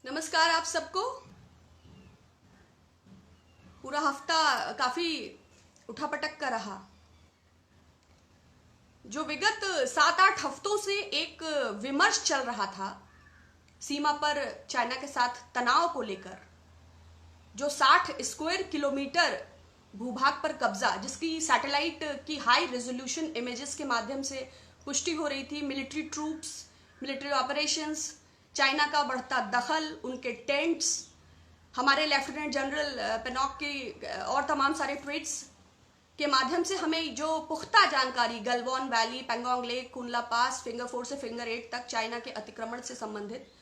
नमस्कार आप सबको। पूरा हफ्ता काफी उठापटक का रहा। जो विगत 7-8 हफ्तों से एक विमर्श चल रहा था सीमा पर चाइना के साथ तनाव को लेकर, जो 60 स्क्वायर किलोमीटर भूभाग पर कब्जा, जिसकी सैटेलाइट की हाई रेजोल्यूशन इमेजेस के माध्यम से पुष्टि हो रही थी, military troops, military operations, China का बढ़ता दखल, उनके टेंट्स, हमारे लेफ्टिनेंट जनरल पेनॉक की और तमाम सारे ट्वीट्स के माध्यम से हमें जो पुख्ता जानकारी गलवान वैली, पेंगोंग लेक, कुनला पास, फिंगर 4 से फिंगर 8 तक चाइना के अतिक्रमण से संबंधित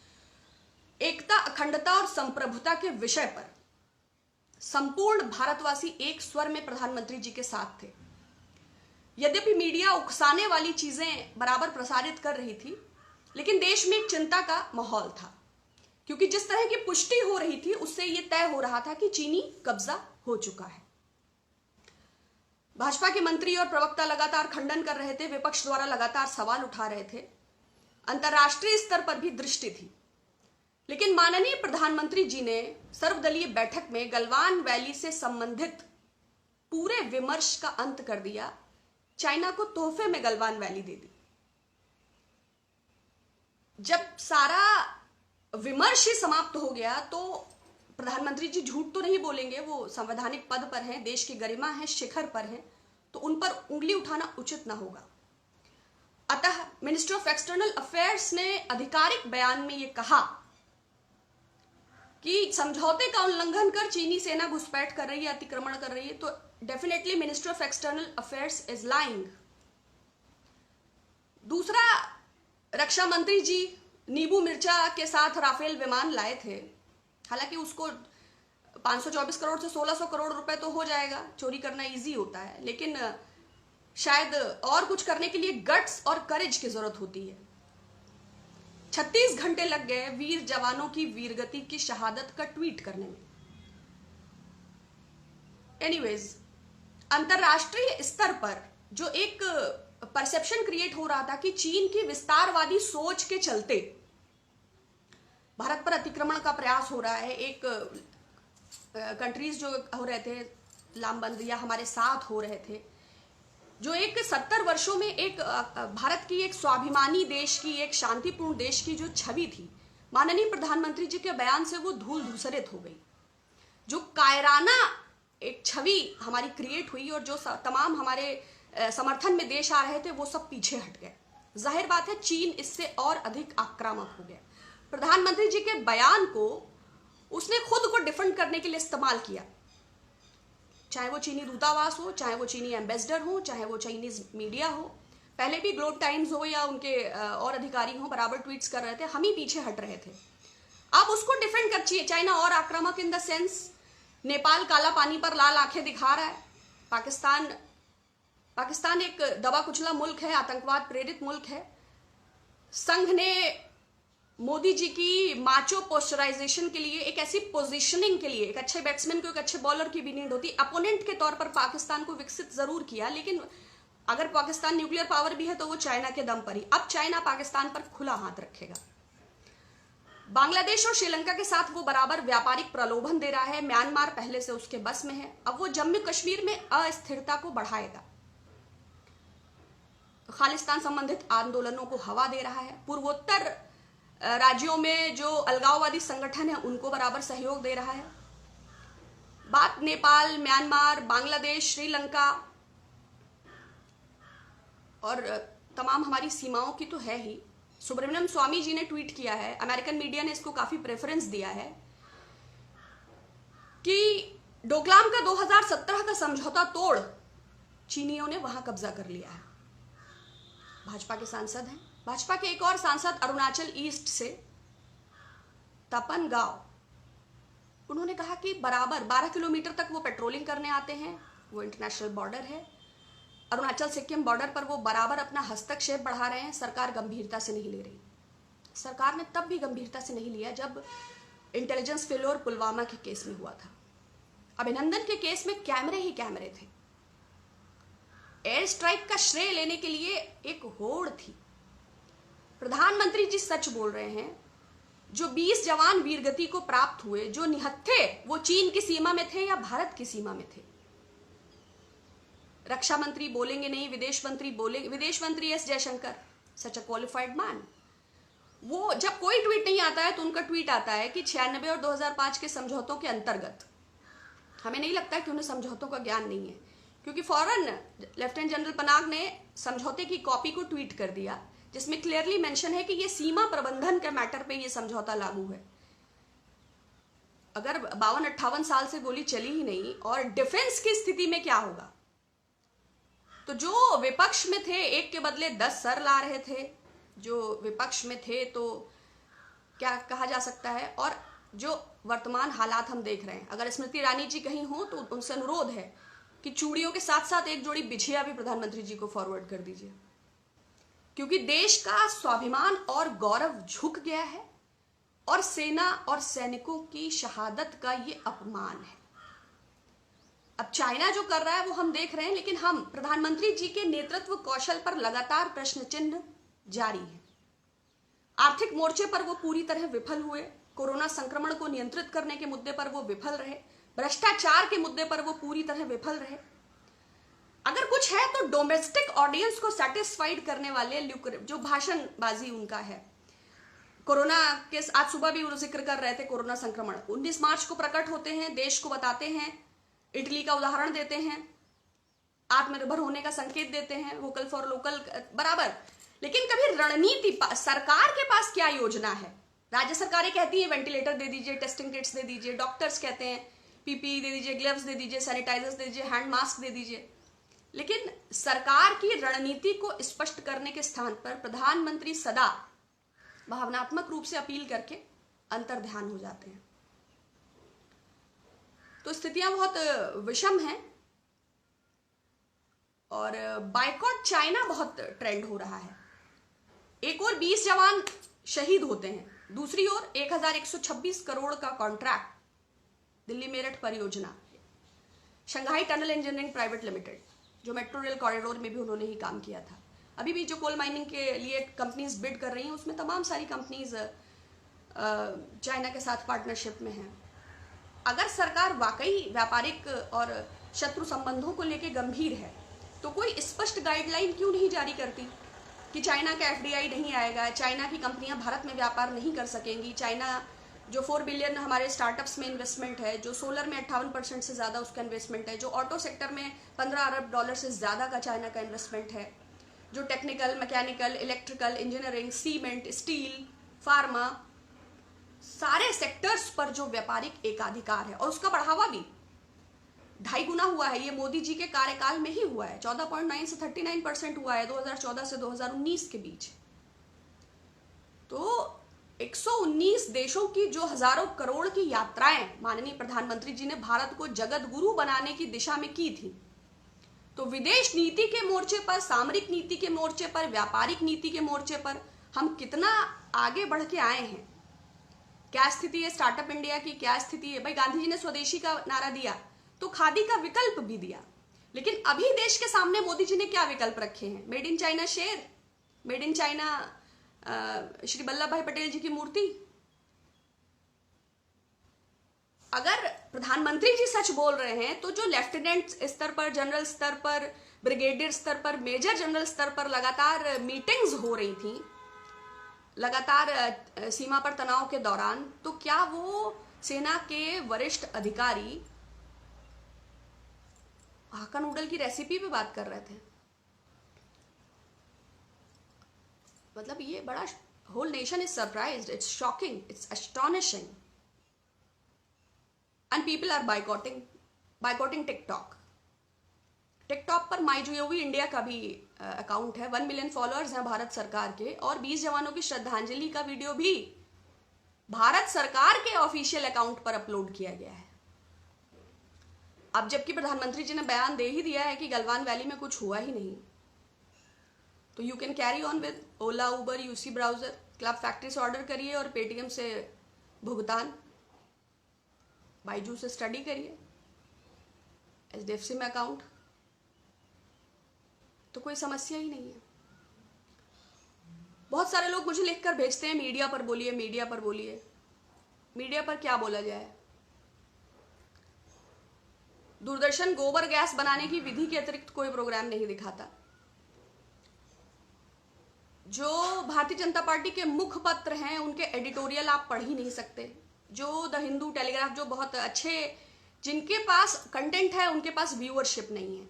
एकता, अखंडता और संप्रभुता के विषय पर संपूर्ण भारतवासी एक स्वर में प्रधानमंत्री जी के साथ थे। यद्यपि मीडिया उकसाने वाली चीजें बराबर प्रसारित कर रही थी, लेकिन देश में एक चिंता का माहौल था, क्योंकि जिस तरह की पुष्टि हो रही थी उससे यह तय हो रहा था कि चीनी कब्जा हो चुका है। भाजपा के मंत्री और प्रवक्ता लगातार खंडन कर रहे थे, विपक्ष द्वारा लगातार सवाल उठा रहे थे, अंतर्राष्ट्रीय स्तर पर भी दृष्टि थी। लेकिन माननीय प्रधानमंत्री जी ने सर्वदलीय बैठक में गलवान वैली से संबंधित पूरे विमर्श का अंत कर दिया, चाइना को तोहफे में गलवान वैली दे दी। जब सारा विमर्श ही समाप्त हो गया तो प्रधानमंत्री जी झूठ तो नहीं बोलेंगे, वो संवैधानिक पद पर हैं, देश की गरिमा है, शिखर पर हैं, तो उन पर उंगली उठाना उचित ना होगा। अतः मिनिस्ट्री ऑफ एक्सटर्नल अफेयर्स ने आधिकारिक बयान में ये कहा कि समझौते का उल्लंघन कर चीनी सेना घुसपैठ कर रही है, अतिक्रमण कर रही है, तो definitely ministry of external affairs is lying. दूसरा, रक्षा मंत्री जी नींबू मिर्चा के साथ राफेल विमान लाए थे। हालांकि उसको 524 करोड़ से 1600 करोड़ रुपए तो हो जाएगा, चोरी करना इजी होता है, लेकिन शायद और कुछ करने के लिए गट्स और करेज की जरूरत होती है। 36 घंटे लग गए वीर जवानों की वीरगति की शहादत का ट्वीट करने में। एनीवेज, अंतरराष्ट्रीय स्तर पर जो एक परसेप्शन क्रिएट हो रहा था कि चीन की विस्तारवादी सोच के चलते भारत पर अतिक्रमण का प्रयास हो रहा है, एक कंट्रीज जो हो रहे थे लामबंद या हमारे साथ हो रहे थे, जो एक 70 वर्षों में एक भारत की एक स्वाभिमानी देश की, एक शांतिपूर्ण देश की जो छवि थी, माननीय प्रधानमंत्री जी के बयान से वो धूल धूसरित हो गई। जो कायराना एक छवि हमारी क्रिएट हुई और जो तमाम हमारे समर्थन में देश आ रहे थे वो सब पीछे हट गए। जाहिर बात है चीन इससे और अधिक आक्रामक हो गया। प्रधानमंत्री जी के बयान को उसने खुद को डिफेंड करने के लिए इस्तेमाल किया, चाहे वो चीनी दूतावास हो, चाहे वो चीनी एम्बेसडर हो, चाहे वो चाइनीज मीडिया हो। पहले भी ग्लोब टाइम्स हो या उनके और अधिकारी हो, बराबर ट्वीट्स कर रहे थे, हम ही पीछे हट रहे थे। अब उसको डिफेंड कर चाहिए। चाइना और आक्रामक इन द सेंस, नेपाल काला पानी पर लाल आंखें दिखा रहा है, पाकिस्तान एक दबा कुचला मुल्क है, आतंकवाद प्रेरित मुल्क है। संघ ने मोदी जी की माचो पोस्चराइजेशन के लिए, एक ऐसी पोजीशनिंग के लिए, एक अच्छे बैट्समैन को एक अच्छे बॉलर की भी नीड होती, अपोनेंट के तौर पर पाकिस्तान को विकसित जरूर किया, लेकिन अगर पाकिस्तान न्यूक्लियर पावर भी है तो वो चाइना के दम पर ही। अब चाइना पाकिस्तान पर खुला हाथ रखेगा। बांग्लादेश और श्रीलंका के साथ वो बराबर व्यापारिक प्रलोभन दे रहा है। म्यांमार पहले से उसके बस में है। अब वो जम्मू कश्मीर में अस्थिरता को बढ़ाएगा, खालिस्तान संबंधित आंदोलनों को हवा दे रहा है। पूर्वोत्तर राज्यों में जो अलगाववादी संगठन है उनको बराबर सहयोग दे रहा है। बात नेपाल, म्यांमार, बांग्लादेश, श्रीलंका और तमाम हमारी सीमाओं की तो है ही। सुब्रमण्यम स्वामी जी ने ट्वीट किया है, अमेरिकन मीडिया ने इसको काफी प्रेफरेंस दिया है, कि डोकलाम का 2017 का समझौता तोड़ चीनियों ने वहां कब्जा कर लिया है। भाजपा के सांसद हैं, भाजपा के एक और सांसद अरुणाचल ईस्ट से तपन गांव, उन्होंने कहा कि बराबर 12 किलोमीटर तक वो पेट्रोलिंग करने आते हैं, वो इंटरनेशनल बॉर्डर है, अरुणाचल सिक्किम बॉर्डर पर वो बराबर अपना हस्तक्षेप बढ़ा रहे हैं, सरकार गंभीरता से नहीं ले रही। सरकार ने तब भी गंभीरता से नहीं लिया जब इंटेलिजेंस फेल्योर पुलवामा के केस में हुआ था। अभिनंदन के केस में कैमरे ही कैमरे थे। एयर स्ट्राइक का श्रेय लेने के लिए एक होड़ थी। प्रधानमंत्री जी सच बोल रहे हैं जो 20 जवान वीरगति को प्राप्त हुए, जो निहत्थे, वो चीन की सीमा में थे या भारत की सीमा में थे? रक्षा मंत्री बोलेंगे नहीं, विदेश मंत्री बोलेंगे, विदेश मंत्री S Jaishankar, such a qualified man, वो जब कोई ट्वीट नहीं आता है तो उनका ट्वीट आता है कि 96 और 2005 के समझौतों के अंतर्गत, हमें नहीं लगता कि उन्हें समझौतों का ज्ञान नहीं है, क्योंकि फौरन लेफ्टिनेंट जनरल पनाग ने समझौते की कॉपी को ट्वीट कर दिया जिसमें क्लियरली मेंशन है कि ये सीमा प्रबंधन के मैटर पे ये समझौता लागू है। अगर 52-58 साल से गोली चली ही नहीं और डिफेंस की स्थिति में क्या होगा? तो जो विपक्ष में थे एक के बदले 10 सर ला रहे थे, जो विपक्ष में थे, तो क्या कहा जा सकता है? और जो वर्तमान हालात हम देख रहे हैं, अगर स्मृति ईरानी जी कहीं हो तो उनसे अनुरोध है कि चूड़ियों के साथ साथ एक जोड़ी बिछिया भी प्रधानमंत्री जी को फॉरवर्ड कर दीजिए, क्योंकि देश का स्वाभिमान और गौरव झुक गया है और सेना और सैनिकों की शहादत का ये अपमान है। अब चाइना जो कर रहा है वो हम देख रहे हैं, लेकिन हम प्रधानमंत्री जी के नेतृत्व कौशल पर लगातार प्रश्न चिन्ह जारी है। आर्थिक मोर्चे पर वो पूरी तरह विफल हुए, कोरोना संक्रमण को नियंत्रित करने के मुद्दे पर वो विफल रहे, भ्रष्टाचार के मुद्दे पर वो पूरी तरह विफल रहे। अगर कुछ है तो डोमेस्टिक ऑडियंस को सेटिस्फाइड करने वाले जो भाषणबाजी उनका है। कोरोना के आज सुबह भी वो जिक्र कर रहे थे, कोरोना संक्रमण 19 मार्च को प्रकट होते हैं, देश को बताते हैं, इटली का उदाहरण देते हैं, आत्मनिर्भर होने का संकेत देते हैं, वोकल फॉर लोकल बराबर, लेकिन कभी रणनीति सरकार के पास क्या योजना है? राज्य सरकारें कहती है वेंटिलेटर दे दीजिए, टेस्टिंग किट्स दे दीजिए, डॉक्टर्स कहते हैं पीपीई दे दीजिए, ग्लव्स दे दीजिए, सैनिटाइजर्स दे दीजिए, हैंड मास्क दे दीजिए, लेकिन सरकार की रणनीति को स्पष्ट करने के स्थान पर प्रधानमंत्री सदा भावनात्मक रूप से अपील करके अंतर्ध्यान हो जाते हैं। तो स्थितियां बहुत विषम हैं और बाइकॉट चाइना बहुत ट्रेंड हो रहा है। एक और 20 जवान शहीद होते हैं, दूसरी ओर 1126 करोड़ का कॉन्ट्रैक्ट दिल्ली मेरठ परियोजना, Shanghai tunnel engineering private limited, जो मेट्रो रेल कॉरिडोर में भी उन्होंने ही काम किया था। अभी भी जो कोल माइनिंग के लिए कंपनीज बिड कर रही हैं उसमें तमाम सारी कंपनीज चाइना के साथ पार्टनरशिप में हैं। अगर सरकार वाकई व्यापारिक और शत्रु संबंधों को लेकर गंभीर है तो कोई स्पष्ट गाइडलाइन क्यों नहीं जारी करती कि चाइना का एफडीआई नहीं आएगा, चाइना की कंपनियां भारत में व्यापार नहीं कर सकेंगी, चाइना जो 4 बिलियन हमारे स्टार्टअप्स में इन्वेस्टमेंट है, जो सोलर में 58% से ज़्यादा उसका इन्वेस्टमेंट है, जो ऑटो सेक्टर में 15 अरब डॉलर से ज़्यादा का चाइना का इन्वेस्टमेंट है, जो technical, mechanical, electrical, engineering, cement, steel, pharma, सारे सेक्टर्स पर जो व्यापारिक एकाधिकार है और उसका बढ़ावा भी 2.5 गुना हुआ है। ये मोदी जी के कार्यकाल में ही हुआ है, 14.9 से 39% हुआ है 2014 से 2019 के बीच। तो 119 देशों की जो हजारों करोड़ की यात्राएं माननीय प्रधानमंत्री जी ने भारत को जगत गुरु बनाने की दिशा में की थी, तो विदेश नीति के मोर्चे पर, सामरिक नीति के मोर्चे पर, व्यापारिक नीति के मोर्चे पर हम कितना आगे बढ़ के आए हैं। क्या स्थिति है स्टार्टअप इंडिया की, क्या स्थिति है? भाई गांधी जी ने स्वदेशी का नारा दिया तो खादी का विकल्प भी दिया, लेकिन अभी देश के सामने मोदी जी ने क्या विकल्प रखे हैं? मेड इन चाइना शेर, made in China Shri Vallabh भाई पटेल जी की मूर्ति। अगर प्रधानमंत्री जी सच बोल रहे हैं तो जो लेफ्टिनेंट स्तर पर, जनरल स्तर पर, ब्रिगेडियर स्तर पर, मेजर जनरल स्तर पर लगातार मीटिंग्स हो रही थी, लगातार सीमा पर तनाव के दौरान, तो क्या वो सेना के वरिष्ठ अधिकारी हाक्का नूडल की रेसिपी पे बात कर रहे थे? मतलब ये बड़ा, whole nation is surprised, it's shocking, it's astonishing, and people are boycotting TikTok. TikTok पर माईजीओवी इंडिया का भी अकाउंट है, 1 मिलियन फॉलोअर्स हैं भारत सरकार के, और 20 जवानों की श्रद्धांजलि का वीडियो भी भारत सरकार के ऑफिशियल अकाउंट पर अपलोड किया गया है। अब जबकि प्रधानमंत्री जी ने बयान दे ही दिया है कि गलवान वैली में कुछ हुआ ही नहीं, तो you can carry on with Ola, Uber, UC browser, club factory से ऑर्डर करिए और पेटीएम से भुगतान, बाईजू से स्टडी करिए, एचडीएफसी में अकाउंट, तो कोई समस्या ही नहीं है। बहुत सारे लोग मुझे लिखकर भेजते हैं मीडिया पर बोलिए, मीडिया पर बोलिए। मीडिया पर क्या बोला जाए? दूरदर्शन गोबर गैस बनाने की विधि के अतिरिक्त कोई प्रोग्राम नहीं दिखाता। जो भारतीय जनता पार्टी के मुखपत्र हैं उनके एडिटोरियल आप पढ़ ही नहीं सकते। जो द हिंदू, टेलीग्राफ, जो बहुत अच्छे, जिनके पास कंटेंट है उनके पास व्यूअरशिप नहीं है।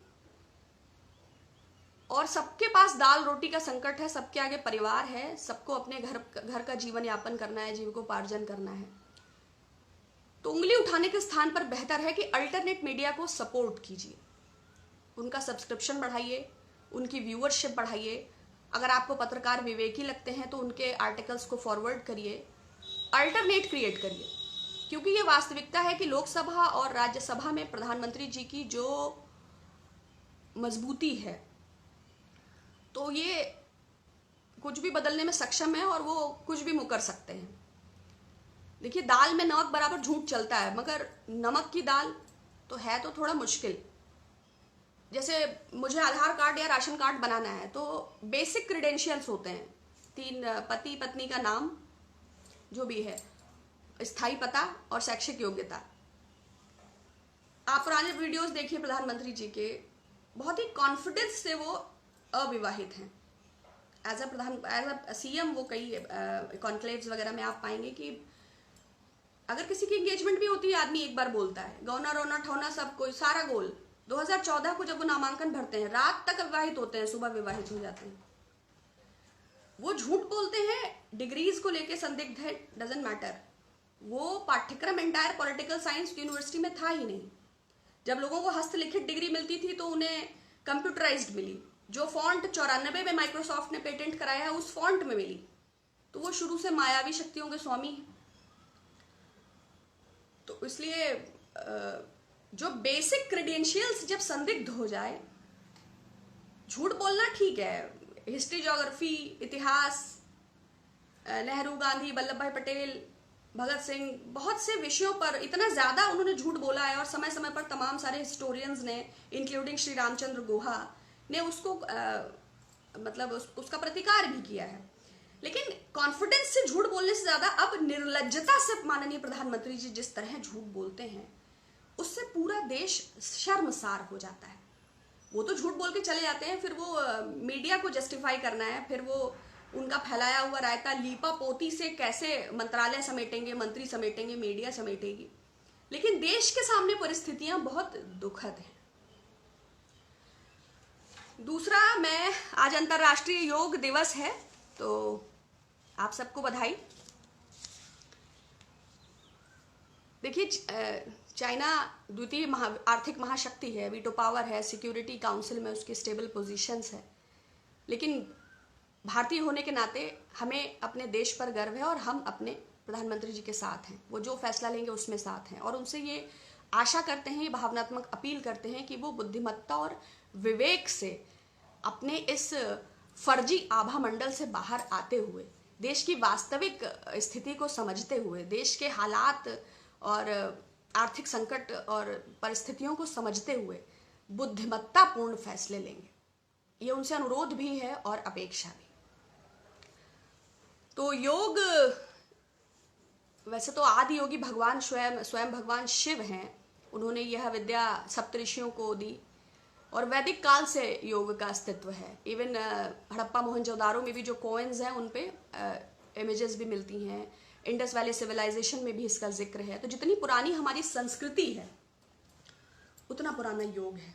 और सबके पास दाल रोटी का संकट है, सबके आगे परिवार है, सबको अपने घर का जीवन यापन करना है, जीविकोपार्जन करना है। तो उंगली उठाने के स्थान पर बेहतर है कि अल्टरनेट मीडिया को सपोर्ट कीजिए, उनका सब्सक्रिप्शन बढ़ाइए, उनकी व्यूअरशिप बढ़ाइए। अगर आपको पत्रकार विवेकी लगते हैं तो उनके आर्टिकल्स को फॉरवर्ड करिए, अल्टरनेट क्रिएट करिए। क्योंकि ये वास्तविकता है कि लोकसभा और राज्यसभा में प्रधानमंत्री जी की जो मजबूती है, तो ये कुछ भी बदलने में सक्षम है और वो कुछ भी मुकर सकते हैं। देखिए, दाल में नमक बराबर झूठ चलता है, मगर नमक की दाल तो है तो थोड़ा मुश्किल। जैसे मुझे आधार कार्ड या राशन कार्ड बनाना है तो बेसिक क्रेडेंशियल्स होते हैं, 3 पति पत्नी का नाम जो भी है, स्थायी पता और शैक्षिक योग्यता। आप पुराने वीडियोस देखिए प्रधानमंत्री जी के, बहुत ही कॉन्फिडेंस से वो अविवाहित हैं। एज अ सीएम वो कई कॉन्क्लेव्स वगैरह में आप पाएंगे कि अगर किसी की एंगेजमेंट भी होती है, आदमी एक बार बोलता है, गौना रोना ठौना सब कोई सारा गोल। 2014 को जब वो नामांकन भरते हैं, रात तक विवाहित होते हैं, सुबह विवाहित हो जाते हैं। वो झूठ बोलते हैं, डिग्रीज को लेके संदिग्ध है, डजंट मैटर। वो पाठ्यक्रम एंटायर पॉलिटिकल साइंस यूनिवर्सिटी में था ही नहीं। जब लोगों को हस्तलिखित डिग्री मिलती थी तो उन्हें कंप्यूटराइज्ड मिली। जो फॉन्ट 94 में माइक्रोसॉफ्ट ने पेटेंट कराया है, उस फॉन्ट में मिली। तो वो शुरू से मायावी शक्तियों के स्वामी हैं। तो इसलिए जो बेसिक क्रेडेंशियल्स जब संदिग्ध हो जाए, झूठ बोलना ठीक है, हिस्ट्री, ज्योग्राफी, इतिहास, नेहरू, गांधी, वल्लभ भाई पटेल, भगत सिंह, बहुत से विषयों पर इतना ज्यादा उन्होंने झूठ बोला है और समय समय पर तमाम सारे हिस्टोरियंस ने, इंक्लूडिंग श्री रामचंद्र गुहा ने उसको उसका प्रतिकार भी किया है। लेकिन कॉन्फिडेंस से झूठ बोलने से ज्यादा अब निर्लज्जता से माननीय प्रधानमंत्री जी जिस तरह झूठ बोलते हैं, उससे पूरा देश शर्मसार हो जाता है। वो तो झूठ बोल के चले जाते हैं, फिर वो मीडिया को जस्टिफाई करना है, फिर वो उनका फैलाया हुआ रायता लीपा पोती से कैसे मंत्रालय समेटेंगे, मंत्री समेटेंगे, मीडिया समेटेगी। लेकिन देश के सामने परिस्थितियां बहुत दुखद हैं। दूसरा, आज अंतर्राष्ट्रीय योग दिवस है, तो आप सबको बधाई। देखिए, चाइना द्वितीय आर्थिक महाशक्ति है, वीटो पावर है, सिक्योरिटी काउंसिल में उसके स्टेबल पोजीशंस है। लेकिन भारतीय होने के नाते हमें अपने देश पर गर्व है और हम अपने प्रधानमंत्री जी के साथ हैं। वो जो फैसला लेंगे उसमें साथ हैं और उनसे ये आशा करते हैं, ये भावनात्मक अपील करते हैं कि वो बुद्धिमत्ता और विवेक से अपने इस फर्जी आभा मंडल से बाहर आते हुए, देश की वास्तविक स्थिति को समझते हुए, देश के हालात और आर्थिक संकट और परिस्थितियों को समझते हुए बुद्धिमत्तापूर्ण फैसले लेंगे। ये उनसे अनुरोध भी है और अपेक्षा भी। तो योग, वैसे तो आदि योगी भगवान स्वयं भगवान शिव हैं। उन्होंने यह विद्या सप्तऋषियों को दी और वैदिक काल से योग का अस्तित्व है। इवन हड़प्पा मोहनजोदारो में भी जो कोइंस हैं उन पे इमेजेस भी मिलती हैं। इंडस वैली सिविलाइजेशन में भी इसका जिक्र है। तो जितनी पुरानी हमारी संस्कृति है उतना पुराना योग है।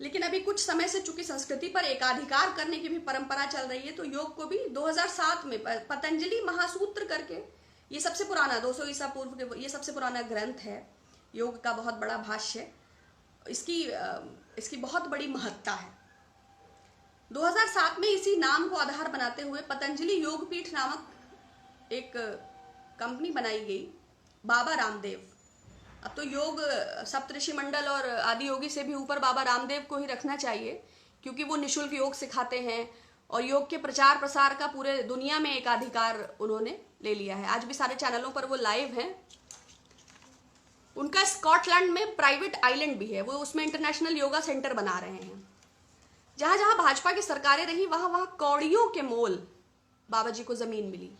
लेकिन अभी कुछ समय से चूंकि संस्कृति पर एकाधिकार करने की भी परंपरा चल रही है, तो योग को भी 2007 में पतंजलि महासूत्र करके, ये सबसे पुराना 200 ईसा पूर्व के ये सबसे पुराना ग्रंथ है, योग का बहुत बड़ा भाष्य। इसकी बहुत बड़ी महत्ता है। 2007 में इसी नाम को आधार बनाते हुए पतंजलि योगपीठ नामक एक कंपनी बनाई गई, बाबा रामदेव। अब तो योग सप्तऋषि मंडल और आदि योगी से भी ऊपर बाबा रामदेव को ही रखना चाहिए, क्योंकि वो निशुल्क योग सिखाते हैं और योग के प्रचार प्रसार का पूरे दुनिया में एक अधिकार उन्होंने ले लिया है। आज भी सारे चैनलों पर वो लाइव हैं। उनका स्कॉटलैंड में प्राइवेट आइलैंड भी है, वो उसमें इंटरनेशनल योगा सेंटर बना रहे हैं। जहां जहां भाजपा की सरकारें रही, वहां वहां कौड़ियों के मोल बाबा जी को जमीन मिली।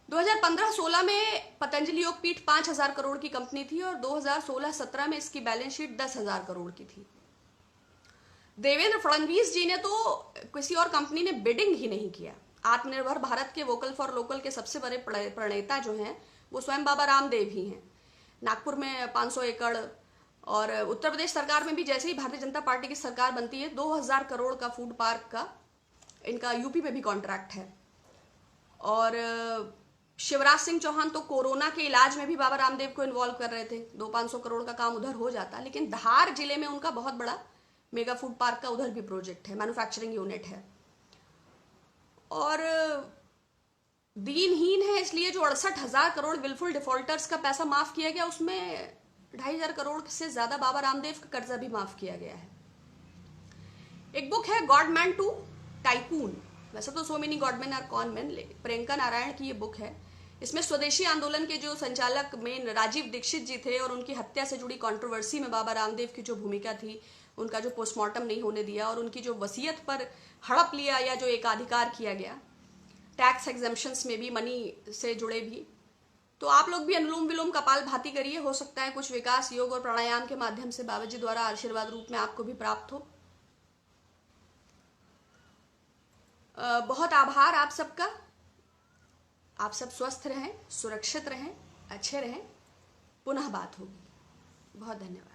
2015-16 में पतंजलि योगपीठ 5,000 करोड़ की कंपनी थी और 2016-17 में इसकी बैलेंस शीट 10,000 करोड़ की थी। देवेंद्र फडणवीस जी ने तो किसी और कंपनी ने बिडिंग ही नहीं किया। आत्मनिर्भर भारत के वोकल फॉर लोकल के सबसे बड़े प्रणेता जो हैं वो स्वयं बाबा रामदेव ही हैं। नागपुर में 500 एकड़ और उत्तर प्रदेश सरकार में भी जैसे ही भारतीय जनता पार्टी की सरकार बनती है 2,000 करोड़ का फूड पार्क का इनका यूपी पे भी कॉन्ट्रैक्ट है। और शिवराज सिंह चौहान तो कोरोना के इलाज में भी बाबा रामदेव को इन्वॉल्व कर रहे थे। 200-500 करोड़ का काम उधर हो जाता, लेकिन धार जिले में उनका बहुत बड़ा मेगा फूड पार्क का उधर भी प्रोजेक्ट है, मैन्युफैक्चरिंग यूनिट है। और दीनहीन है इसलिए जो 68,000 करोड़ विलफुल डिफॉल्टर्स का पैसा माफ किया गया, उसमें 2,500 करोड़ से ज्यादा बाबा रामदेव का कर्जा भी माफ किया गया है। एक बुक है गॉड मैन टू टाइकून, वैसे तो so many godman are con man, Priyanka Narayan की ये बुक है। इसमें स्वदेशी आंदोलन के जो संचालक मेन राजीव दीक्षित जी थे और उनकी हत्या से जुड़ी कंट्रोवर्सी में बाबा रामदेव की जो भूमिका थी, उनका जो पोस्टमार्टम नहीं होने दिया और उनकी जो वसीयत पर हड़प लिया या जो एकाधिकार किया गया, टैक्स एग्जेम्पशंस में भी, मनी से जुड़े भी, तो आप लोग भी अनुलोम विलोम कपाल भाती करिए। हो सकता है कुछ विकास योग और प्राणायाम के माध्यम से बाबा जी द्वारा आशीर्वाद रूप में आपको भी प्राप्त हो। बहुत आभार आप सबका। आप सब स्वस्थ रहें, सुरक्षित रहें, अच्छे रहें। पुनः बात होगी। बहुत धन्यवाद।